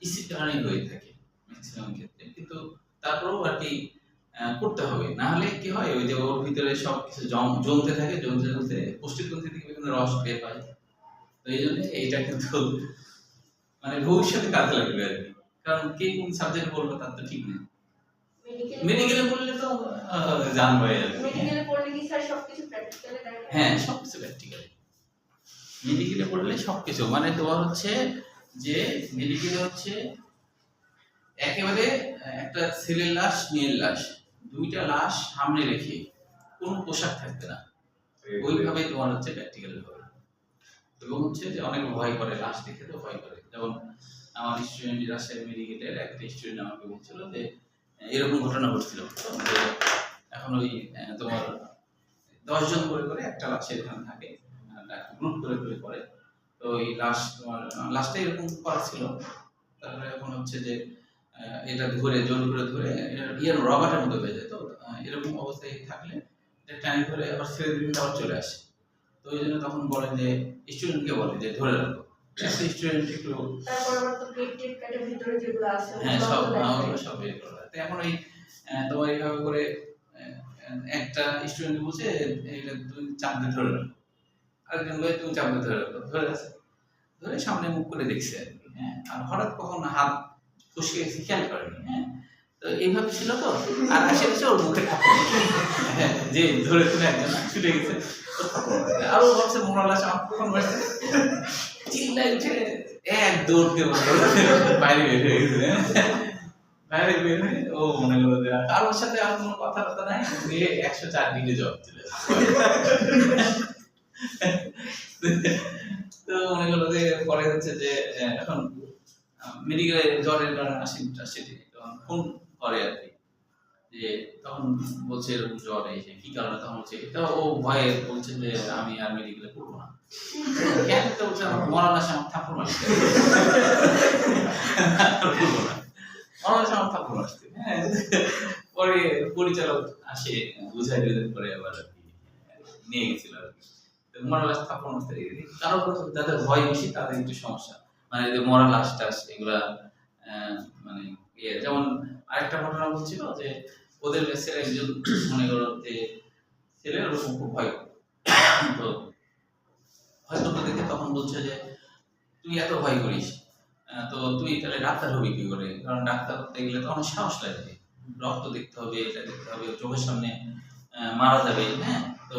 Speaker 1: ইসিড টার্নিং হয়ে থাকে ম্যাক্সিমাম ক্ষেত্রে, কিন্তু তারপরেও আর কি করতে হবে, না হলে কি হয় ওই যে ওর ভিতরে সব কিছু জমতে থাকে, জমতে জমতে পুষ্টিগ্রন্থি থেকে বিভিন্ন রস বের হয়। তো এই জন্য এটা কিন্তু মানে ভবিষ্যতে কাজে লাগবে আর কি, কারণ কে কোন সাবজেক্ট পড়বে তার তো ঠিক নেই। মেডিকেলে পড়লে তো জানবে আর কি।
Speaker 3: মেডিকেলে পড়লে কি স্যার সবকিছু প্র্যাকটিক্যালি দেখায়?
Speaker 1: হ্যাঁ, সবকিছু প্র্যাকটিক্যালি। মেডিকেলে পড়লে সবকিছু মানে তোমার হচ্ছে যে মেডিকেলে হচ্ছে একেবারে একটা ছেলের লাশ মেয়ের লাশ দুইটা লাশ সামনে রেখে কোনো পোশাক থাকবে না, ওইভাবে তোমার হচ্ছে প্র্যাকটিক্যাল হবে। এবং হচ্ছে যে অনেক ভয় করে, লাশ দেখে তো ভয় করে। যেমন আমার স্টুডেন্ট রাজশাহী মেডিকেলের একটা স্টুডেন্ট আমাকে বলছিল যে এরকম ঘটনা ঘটছিল যে এখন ওই তোমার 10 জন করে করে একটা লাশের এখানে থাকে, গ্রুপ করে করে করে। তো ওই লাশ তোমার লাশটা এরকম করা ছিল। তারপরে এখন হচ্ছে যে এটা ধরে জোর করে ধরে ইয়ার রবারের মতো হয়ে যায়। তো এরকম অবস্থায় থাকলে টাইম করে আবার ছেড়ে দিন আবার চলে আসে। তো ওই জন্য তখন বলেন যে স্টুডেন্টকে বলে যে ধরে রাখো, স্টুডেন্ট একটু
Speaker 3: তারপর আবার তো পেট টেট কাটে ভিতরে যেগুলো আছে
Speaker 1: হ্যাঁ
Speaker 3: ওগুলো
Speaker 1: সব
Speaker 3: তো দেখা
Speaker 1: ওগুলো
Speaker 3: যায়।
Speaker 1: সব বের করা হয়। তো এখন ওই তোমার এইভাবে করে একটা স্টুডেন্ট বলছে এটা তুমি চাপ দিয়ে ধরে রাখো, আরেকজন বলে তুমি চাপ দিয়ে ধরে রাখো, ধরে আছে ধরে সামনে মুখ করে দেখছে আর কি। হ্যাঁ, আর হঠাৎ কখন হাত ফসকে গেছে খেয়াল করেনি। হ্যাঁ, তো এইভাবে ছিল তো, আর আশেপাশে ওর মুখে ঠাকুর হ্যাঁ যে ধরে তুলে একজন ছুটে গেছে আর ও ভাবছে মোরাল আসে আমার কখন বাড়ছে, চিল্লাই উঠে এক দৌড় দিয়ে বাইরে বের হয়ে গেছে। বাইরে বের হয়ে ও মনে করো যে কারোর সাথে আর কোনো কথাবার্তা নাই, দিয়ে 104 ডিগ্রি জবাব চলে তো মনে করো যে পরে হচ্ছে যে এখন মেডিকেলে জ্বরের কারণে আসি তখন ফোন করে আর কি, যে তখন বলছে এরকম জ্বর এসে কি কারণে, তখন বলছে এটা ও ভয়ে বলছে যে আমি আর মেডিকেলে পড়বো না। কেন তো বলছে আমার মরার আসে আমার ঠাকুর মারতে পড়বো না, মরার আসে আমার ঠাকুর মারতে। হ্যাঁ, পরে পরিচালক আসে বুঝাই দিলেন, পরে আবার আর কি নিয়ে গেছিল আর কি। মরা লাশ থাপ্পড় মারতে কারো যাদের ভয় বেশি তাদের একটু সমস্যা, মানে যে মরা লাশ টাশ এগুলা মানে ইয়ে। যেমন আরেকটা ঘটনা বলছিল যে ওদের ব্যাচের একজন মনে করো যে ছেলে ওরকম খুব ভয় করে। তো ভয় করতে দেখে তখন বলছে যে তুই এত ভয় করিস তো তুই তাহলে ডাক্তার হবি কি করে, কারণ ডাক্তার হতে গেলে তো অনেক সাহস লাগবে, রক্ত দেখতে হবে, এটা দেখতে হবে, চোখের সামনে মারা যাবে। হ্যাঁ, তো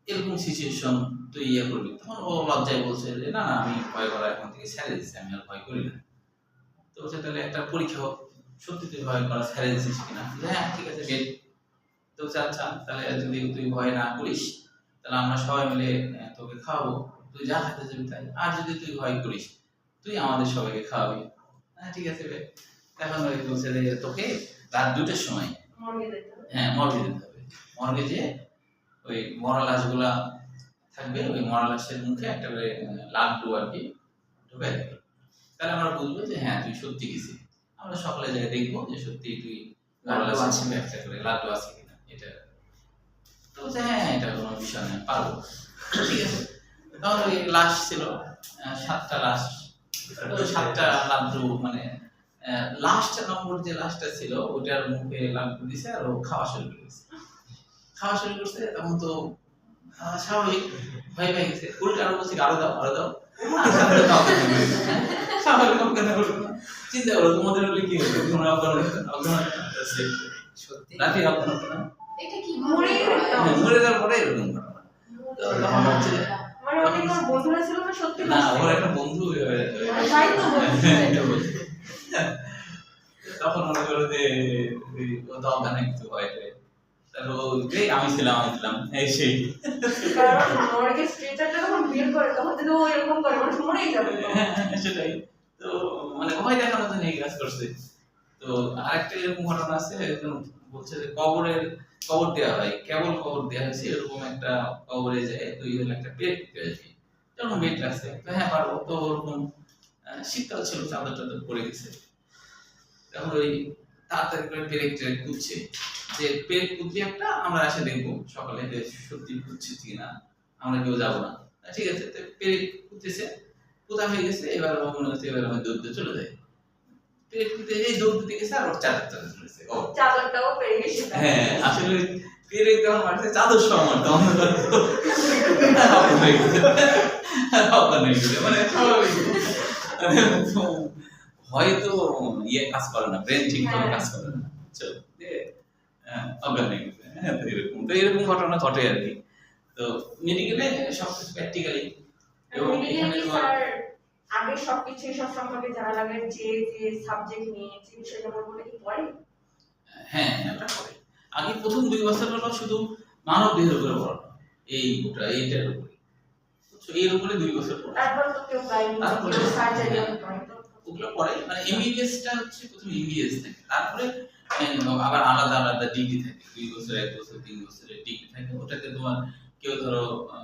Speaker 1: এরকম সিচুয়েশন তুই ইয়ে করবি। তখন ও লজ্জায় বলছে যে না না আমি ভয় করা এখন থেকে ছেড়ে দিচ্ছি, আমি আর ভয় করি না। তো বলছে তাহলে একটা পরীক্ষা হোক, সত্যি তুই ভয় করা ছেড়ে দিচ্ছিস কিনা। হ্যাঁ ঠিক আছে বেশ। তো বলছে আচ্ছা তাহলে যদি তুই ভয় না করিস তাহলে আমরা সবাই মিলে তোকে খাওয়াবো, তুই যা খেতে যাবি তাই, আর যদি তুই ভয় করিস তুই আমাদের সবাইকে খাওয়াবি। হ্যাঁ ঠিক আছে বেশ। এখন ওই বলছে যে তোকে রাত 2টার সময়
Speaker 3: মর্গে যেতে হবে।
Speaker 1: হ্যাঁ মর্গে যেতে হবে, মর্গে যেয়ে ওই মরা লাশগুলা থাকবে, ওই মরা লাশের মুখে একটা করে লাড্ডু আর কি ঢুকাই দেবে। তাহলে আমরা বুঝবো যে হ্যাঁ তুই সত্যি গেছিস। আমরা সকালে যাই দেখবো যে সত্যি তুই মরা
Speaker 2: লাড্ডু
Speaker 1: লাশের
Speaker 2: আছে
Speaker 1: মুখে একটা করে লাড্ডু আছে কিনা। এটা তো বলছে হ্যাঁ এটা কোনো বিষয় নয়, পারবো। ঠিক আছে, তখন ওই লাশ ছিল 7টা লাশ, তো 7টা লাড্ডু মানে লাস্ট নম্বর যে লাশটা ছিল ওটার মুখে লাড্ডু দিছে আর ও খাওয়া শুরু করেছে। খাওয়া শুরু করছে তখন তো স্বাভাবিক ভয় পেয়ে গেছে, উল্টে আরো বলছে আরো দাও আরো দাও। স্বাভাবিক অজ্ঞান হলো না। চিন্তা করো তোমাদের হলে কি হতো, তোমরা অজ্ঞান
Speaker 2: সত্যি
Speaker 1: রাতে অজ্ঞান হতো না,
Speaker 3: এটা কি মরে গেলাম?
Speaker 1: মরে যাওয়ার পরে এরকম ঘটনা। তো তখন হচ্ছে
Speaker 3: মানে ওটা কি আমার বন্ধুরা ছিল না সত্যি
Speaker 1: না
Speaker 3: বলছে?
Speaker 1: ওর একটা বন্ধু
Speaker 3: তাই তো বলছে।
Speaker 1: এটা বলছে। তখন মনে করো যে ও তো অজ্ঞান হয়ে কিছু ভয় পেয়ে তারপর ও এই আমি ছিলাম এই সেই।
Speaker 3: কারণ মর্গে স্ট্রেচারটা যখন বের করে তখন যদি ও এরকম করে মানুষ মরেই যাবে তো।
Speaker 1: সেটাই তো মানে ভয় দেখানোর জন্য এই কাজ করছে। তো আরেকটা এরকম ঘটনা আছে, একজন বলছে যে কবর দেওয়া হয়, কেবল কবর দেওয়া হয়েছে এরকম একটা কবরে যায় তুই হলে একটা পেট পেয়ে যাবি, যখন বেড রাখছে তো হ্যাঁ পারবো। তো ওরকম শীতকাল ছিল, চাদর টাদর পড়ে গেছে। তখন ওই তাড়াতাড়ি করে পেরেক টেরেক কুদছে, যে পেরেক কুদলি একটা আমরা এসে দেখবো সকালে যে সত্যি কুদছে কিনা, আমরা কেউ যাবো না। ঠিক আছে, তো পেরেক কুদতেছে, কুদা হয়ে গেছে, এবার ও মনে হচ্ছে এবার আমি দৌড়তে চলে যাই। এই দৌড় দিতে গেছে আর ওর চাদরটা ধরেছে ও
Speaker 3: চাদরটাও পেয়ে গেছে।
Speaker 1: হ্যাঁ আসলে পেরে যখন মারছে চাদর সহ মারতো মানে স্বাভাবিক হয়তো ইয়ে কাজ করে না, ব্রেন ঠিক করে কাজ করে না, অজ্ঞান হয়ে গেছে। হ্যাঁ তো এরকম ঘটনা ঘটে আর কি। তো মেডিকেলে সবকিছু প্র্যাকটিক্যালি এবং এখানে তোমার
Speaker 3: আগে সবকিছু সব সম্পর্কে জানা লাগে, যে যে সাবজেক্ট নিয়ে যে বিষয়টা বলতে কি পড়ে।
Speaker 1: হ্যাঁ এটা করে। আগে প্রথম 2 বছর হলো শুধু মানব দেহের উপরে পড়ানো, এই গোটা এইটার উপরে, এর উপরে 2 বছর পড়া।
Speaker 3: তারপর তো কেউ গাইনি, কেউ সার্জারি করে,
Speaker 1: ওগুলো পড়ে মানে এমবিবিএসটা হচ্ছে প্রথম এমবিবিএস থাকে, তারপরে আবার আলাদা আলাদা ডিগ্রি থাকে, 2 বছর 1 বছর 3 বছরের ডিগ্রি থাকে। ওটাতে তোমার কেউ ধরো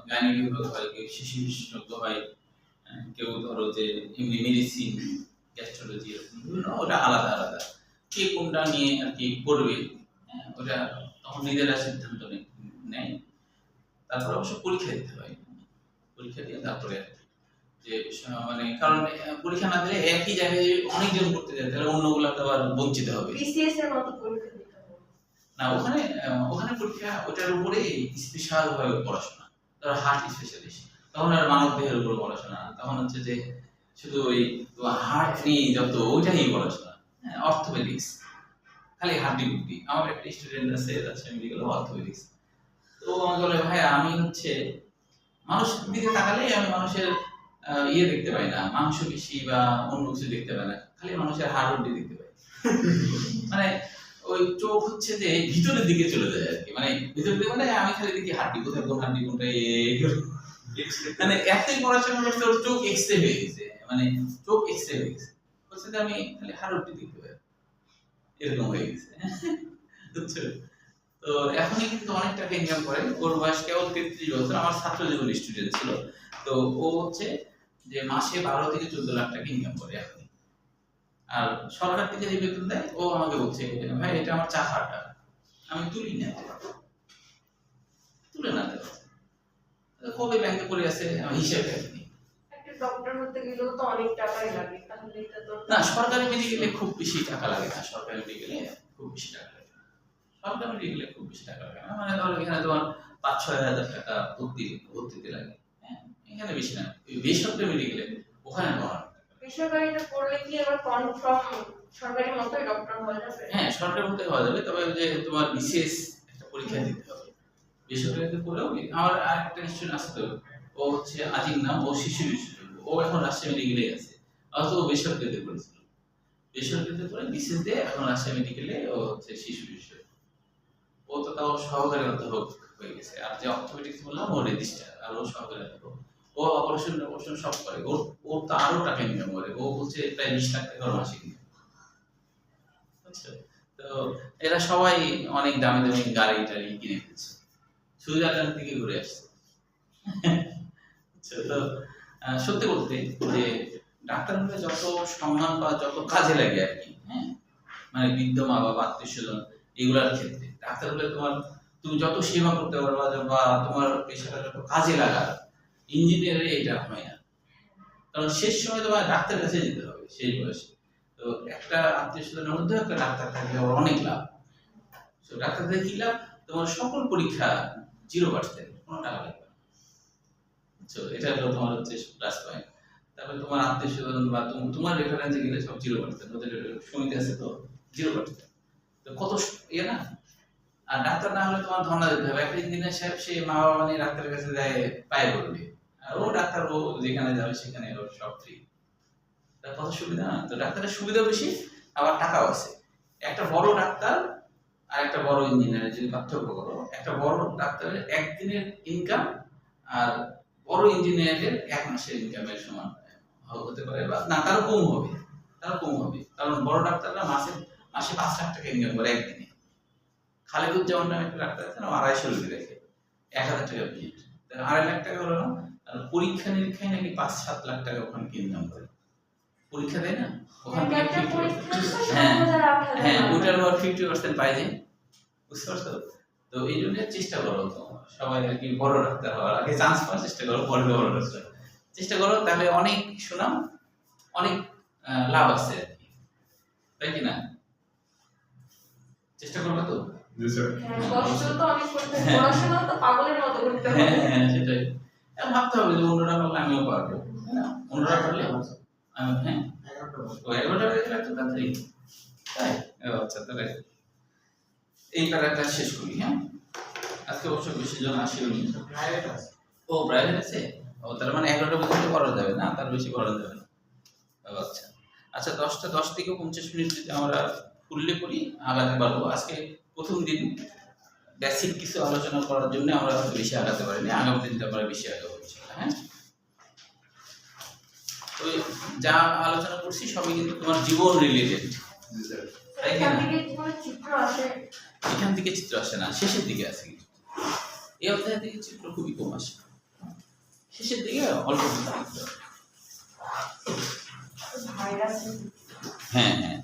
Speaker 1: গাইনি বিভাগ হয়, কেউ শিশু বিশেষজ্ঞ হয়, কেউ ধরো যে এমনি মেডিসিন, গ্যাস্ট্রোলজি, ওটা আলাদা আলাদা কে কোনটা নিয়ে আর কি করবে, ওটা তখন নিজেরা সিদ্ধান্ত নেয়। তারপর অবশ্য পরীক্ষা দিতে হয়, পরীক্ষা দিয়ে তারপরে যে মানে কারণ পরীক্ষা না দিলে একই জায়গায় অনেকজন করতে যায়, তাহলে অন্যগুলো তো আবার বঞ্চিত হবে।
Speaker 3: বিসিএস এর মতো পরীক্ষা দিতে হবে
Speaker 1: না, ওখানে পরীক্ষা ওটার উপরে স্পেশাল ভাবে পড়াশোনা, ধরো হার্ট স্পেশালিস্ট, তখন আর মানব দেহের উপর পড়াশোনা, তখন হচ্ছে যে শুধু ওই হার্ট নিয়ে যত ওইটাই পড়াশোনা, অর্থোপেডিক্স, খালি হাড্ডি বুদ্ধি। আমার একটা স্টুডেন্ট আছে রাজশাহী মেডিকেল অর্থোপেডিক্স, তো আমাকে বলে ভাই আমি হচ্ছে মানুষের দিকে তাকালেই আমি মানুষের ইয়ে দেখতে পাই না, মাংস পেশি বা অন্য কিছু দেখতে পাই না, খালি মানুষের হাড় হাড্ডি দেখতে পাই। মানে ওই চোখ হচ্ছে যে ভিতরের দিকে চলে যায় আর কি, মানে ভিতরের দিকে মানে আমি খালি দেখি হাড্ডি কোথায়, কোন হাড্ডি কোনটা, মানে এতই পড়াশোনা করতে ওর চোখ এক্সরে হয়ে গেছে, মানে চোখ এক্সরে হয়ে গেছে, বলছে যে আমি খালি হাড় হাড্ডি দেখতে পাই, এরকম হয়ে গেছে। বুঝছো? তো এখনই কিন্তু অনেক টাকা ইনকাম করে, ওর বয়স কেবল 33 বছর, আমার ছাত্র জীবন স্টুডেন্ট ছিল। তো ও হচ্ছে যে মাসে 12 থেকে 14 লাখ টাকা ইনকাম করে এখন। আর সরকার থেকে যে বেতন দেয়, ও আমাকে বলছে ভাই এটা আমার চাকার টাকা, আমি তুলি না, তুলে না দেবো, কবে ব্যাংকে পড়ে আছে আমি হিসাব রাখিনি।
Speaker 3: একটা ডক্টর হতে গেলেও তো অনেক টাকাই লাগে, তাহলে এটা তো
Speaker 1: না সরকারি মেডিকেলে খুব বেশি টাকা লাগে না, সরকারি মেডিকেলে খুব বেশি টাকা লাগে না, সরকারি মেডিকেলে খুব বেশি টাকা লাগে না, মানে ধরো এখানে তোমার 5-6 হাজার টাকা ভর্তিতে লাগে, হ্যাঁ এখানে বেশি না। বেসরকারি মেডিকেলে ওখানে পাওয়া,
Speaker 3: বেসরকারিতে পড়লে কি আবার কনফার্ম সরকারি মতোই ডক্টর হয়ে যাবে?
Speaker 1: হ্যাঁ সরকারি মতে হওয়া যাবে, তবে যে তোমার বিশেষ একটা পরীক্ষা দিতে হবে। বেসরকারিতে পড়লেও আমার আরেকটা স্টুডেন্ট আছে, তো ও হচ্ছে আজিম নাম, ও শিশু বিশেষজ্ঞ, ও এখন রাজশাহী মেডিকেলে আছে, অথচ ও বেসরকারিতে পড়েছিল, বেসরকারিতে পড়ে বিশেষ দিয়ে এখন রাজশাহী মেডিকেলে ও হচ্ছে শিশু বিশেষজ্ঞ। ও তো তাও সহকারী অধ্যাপক হয়ে গেছে, আর যে অর্থোপেডিক্স বললাম ও রেজিস্ট্রার, আর ও সহকারী অধ্যাপক, ও অপারেশন সব করে, ওর তো আরো টাকা ইনকাম করে, ও বলছে প্রায় 20 লাখ টাকা মাসে ইনকাম। বুঝছো? তো এরা সবাই অনেক দামি দামি গাড়ি টাড়ি কিনে ফেলছে, সুইজারল্যান্ড থেকে ঘুরে আসছে। বুঝছো? তো সত্যি বলতে যে ডাক্তার হলে যত সম্মান বা যত কাজে লাগে আর কি, হ্যাঁ মানে বৃদ্ধ মা বাবা আত্মীয় স্বজন এগুলার ক্ষেত্রে ডাক্তার হলে তুমি যত সেবা করতে পারবা বা তোমার পেশাটা যত কাজে লাগা, ইঞ্জিনিয়ারে এটা হয় না, কারণ শেষ সময় তোমার ডাক্তারের কাছে যেতে হবে সেই বয়সে। তো একটা আত্মীয় স্বজনের মধ্যে একটা ডাক্তার থাকলে ওর অনেক লাভ। তো ডাক্তার থেকে কি লাভ, তোমার সকল পরীক্ষা 0%, কোনো টাকা লাগবে না। বুঝছো? এটা হলো তোমার হচ্ছে প্লাস পয়েন্ট। তারপরে তোমার আত্মীয় স্বজন বা তোমার রেফারেন্সে গেলে সব 0%, ওদের সমিতি আছে তো 0%, তো কত ইয়ে না। আর ডাক্তার না হলে তোমার ধর্ণা দিতে হবে, একটা ইঞ্জিনিয়ার সাহেব সে মা বাবা নিয়ে ডাক্তারের কাছে যায় পায়ে পড়বে, আর ও ডাক্তার ও যেখানে যাবে সেখানে ওর সব ফ্রি। তার কত সুবিধা না? তো ডাক্তারের সুবিধা বেশি, আবার টাকাও আছে। একটা বড় ডাক্তার আর একটা বড় ইঞ্জিনিয়ারের যদি পার্থক্য করো, একটা বড় ডাক্তারের একদিনের ইনকাম আর বড় ইঞ্জিনিয়ারের 1 মাসের ইনকামের সমান হতে পারে, বা না তারও কম হবে, কারণ বড় ডাক্তাররা মাসে 5 লাখ টাকা ইনকাম করে একদিনে। খালেদুজ্জামান নামে একটা ডাক্তার আছে না, 250 রোগী দেখে, 1000 টাকা ভিজিট, 2.5 লাখ টাকা হলো না। আর পরীক্ষা নিরীক্ষায় নাকি 5-7 লাখ টাকা ওখানে ইনকাম করে, পরীক্ষা দেয় না ওখান থেকে, হ্যাঁ ওটার আবার 50% পাই যায়। বুঝতে পারছো? তো এই জন্য চেষ্টা করো সবাই আর কি বড় ডাক্তার হওয়ার আগে চান্স পাওয়ার চেষ্টা করো, বড় ডাক্তার চেষ্টা করো, তাহলে অনেক সুনাম, অনেক লাভ আছে আর কি। তাই কি না? চেষ্টা করবে তো?
Speaker 4: জি স্যার।
Speaker 3: হ্যাঁ, কষ্ট তো অনেক করতে হবে। পড়াশোনা তো পাগলের মতো করতে হবে।
Speaker 1: হ্যাঁ সেটাই। ভাবতে হবে যে অন্যরা পারলে আমিও পারবো, তাই না? অন্যরা পারলে আমি, হ্যাঁ 11টা বেজে গেলে এত তাড়াতাড়ি, তাই? ও আচ্ছা, তাহলে এই প্যারাটা শেষ করি। হ্যাঁ, আজকে অবশ্য বেশি জন আসেনি।
Speaker 2: প্রাইভেট আছে।
Speaker 1: ও প্রাইভেট আছে। ও তার মানে 11টা পর্যন্ত করা যাবে না, তার বেশি করা যাবে না। ও আচ্ছা আচ্ছা, 10 থেকে 50 মিনিট যদি আমরা ফুললে করি আগাতে পারবো। আজকে প্রথম দিন বেসিক কিছু আলোচনা করার জন্য আমরা হয়তো বেশি আগাতে পারিনি, আগামী দিনটা আমরা বেশি আগাবো ইনশাআল্লাহ। হ্যাঁ, তো যা আলোচনা করছি সবই কিন্তু তোমার জীবন রিলেটেড,
Speaker 4: জি স্যার।
Speaker 1: তাই
Speaker 3: এখান
Speaker 1: না?
Speaker 3: থেকে কোনো চিত্র আসে?
Speaker 1: এখান থেকে চিত্র আসে না, শেষের দিকে আসে কিছু। এই অধ্যায় থেকে চিত্র খুবই কম আসে, শেষের দিকে অল্প কিছু চিত্র।
Speaker 3: ভাইরাস।
Speaker 1: হ্যাঁ হ্যাঁ,